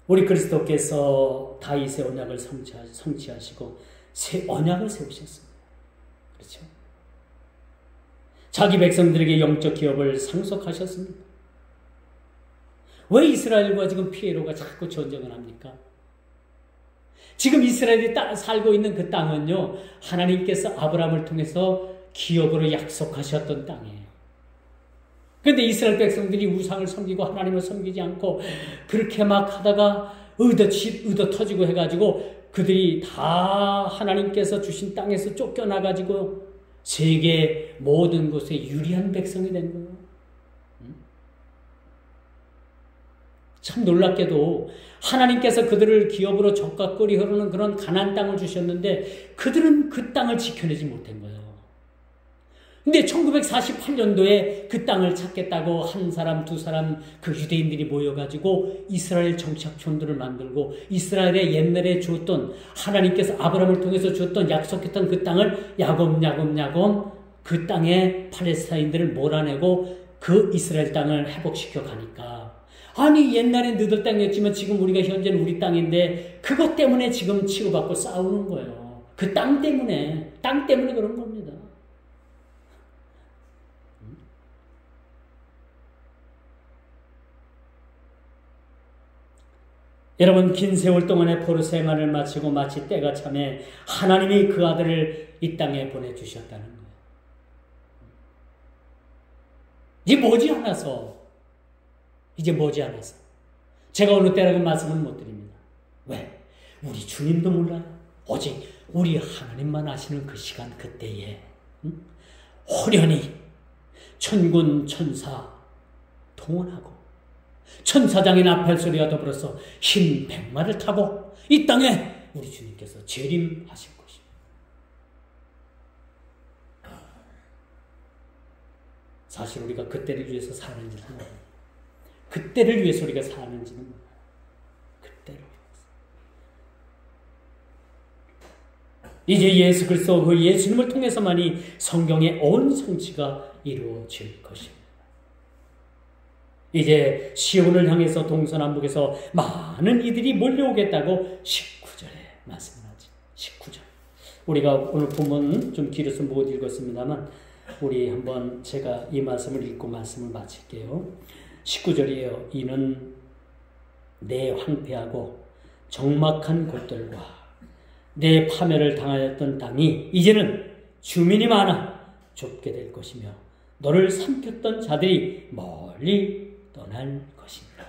우리 그리스도께서 다윗의 언약을 성취하시고 새 언약을 세우셨습니다. 그렇죠? 자기 백성들에게 영적 기업을 상속하셨습니다. 왜 이스라엘과 지금 피에로가 자꾸 전쟁을 합니까? 지금 이스라엘이 살고 있는 그 땅은요, 하나님께서 아브라함을 통해서 기업으로 약속하셨던 땅이에요. 그런데 이스라엘 백성들이 우상을 섬기고 하나님을 섬기지 않고 그렇게 막 하다가 의도 터지고 해가지고 그들이 다 하나님께서 주신 땅에서 쫓겨나가지고 세계 모든 곳에 유리한 백성이 된 거예요. 참 놀랍게도 하나님께서 그들을 기업으로 적과 꿀이 흐르는 그런 가나안 땅을 주셨는데 그들은 그 땅을 지켜내지 못한 거예요. 근데 1948년도에 그 땅을 찾겠다고 한 사람, 두 사람 그 유대인들이 모여가지고 이스라엘 정착촌들을 만들고 이스라엘에 옛날에 주었던 하나님께서 아브라함을 통해서 주었던 약속했던 그 땅을 야곱야곱 그 땅에 팔레스타인들을 몰아내고 그 이스라엘 땅을 회복시켜 가니까 아니 옛날엔 너들 땅이었지만 지금 우리가 현재는 우리 땅인데 그것 때문에 지금 치고받고 싸우는 거예요. 그 땅 때문에 그런 겁니다. 여러분 긴 세월 동안의 포로 생활을 마치고 마치 때가 참에 하나님이 그 아들을 이 땅에 보내주셨다는 거예요. 이제 머지않아서 제가 어느 때라고 말씀은 못 드립니다. 왜? 우리 주님도 몰라요. 오직 우리 하나님만 아시는 그 시간 그때에 호련히 천군 천사 동원하고 천사장의 나팔소리와 더불어서 흰 백마를 타고 이 땅에 우리 주님께서 재림하실 것입니다. 사실 우리가 그때를 위해서 사는지는 몰라요. 그때를 위해서 우리가 사는지는 몰라요. 그때를 위해서. 이제 예수 그리스도 그 예수님을 통해서만이 성경의 온 성취가 이루어질 것입니다. 이제 시온을 향해서 동서남북에서 많은 이들이 몰려오겠다고 19절에 말씀하죠. 19절. 우리가 오늘 본문 좀 길어서 못 읽었습니다만 우리 한번 제가 이 말씀을 읽고 말씀을 마칠게요. 19절이에요. 이는 내 황폐하고 적막한 곳들과 내 파멸을 당하였던 땅이 이제는 주민이 많아 좁게 될 것이며 너를 삼켰던 자들이 멀리 떠날 것입니다.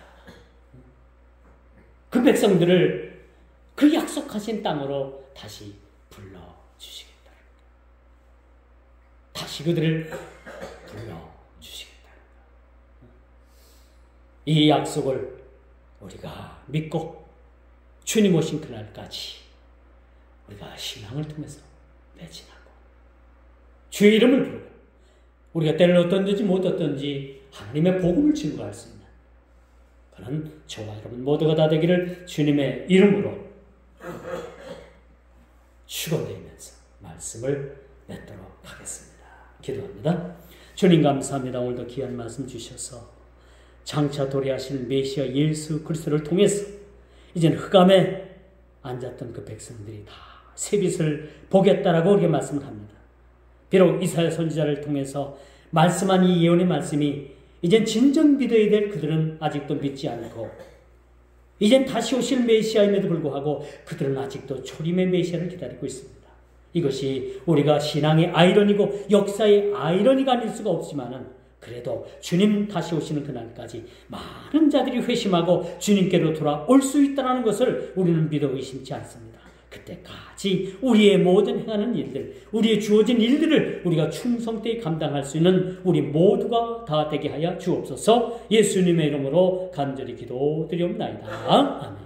그 백성들을 그 약속하신 땅으로 다시 불러주시겠다. 다시 그들을 불러주시겠다. 이 약속을 우리가 믿고 주님 오신 그날까지 우리가 신앙을 통해서 매진하고 주의 이름을 부르고 우리가 때를 어떤지 못 어떤지 하나님의 복음을 증거할 수 있는 그런 저와 여러분 모두가 다 되기를 주님의 이름으로 축원드리면서 말씀을 맺도록 하겠습니다. 기도합니다. 주님 감사합니다. 오늘도 귀한 말씀 주셔서 장차 도래하실 메시아 예수 그리스도를 통해서 이제는 흑암에 앉았던 그 백성들이 다 새빛을 보겠다라고 우리에게 말씀을 합니다. 비록 이사야 선지자를 통해서 말씀한 이 예언의 말씀이 이젠 진정 믿어야 될 그들은 아직도 믿지 않고 이젠 다시 오실 메시아임에도 불구하고 그들은 아직도 초림의 메시아를 기다리고 있습니다. 이것이 우리가 신앙의 아이러니고 역사의 아이러니가 아닐 수가 없지만은 그래도 주님 다시 오시는 그날까지 많은 자들이 회심하고 주님께로 돌아올 수 있다는 것을 우리는 믿어 의심치 않습니다. 그때까지 우리의 모든 행하는 일들, 우리의 주어진 일들을 우리가 충성되이 감당할 수 있는 우리 모두가 다 되게 하여 주옵소서. 예수님의 이름으로 간절히 기도드리옵나이다. 아멘.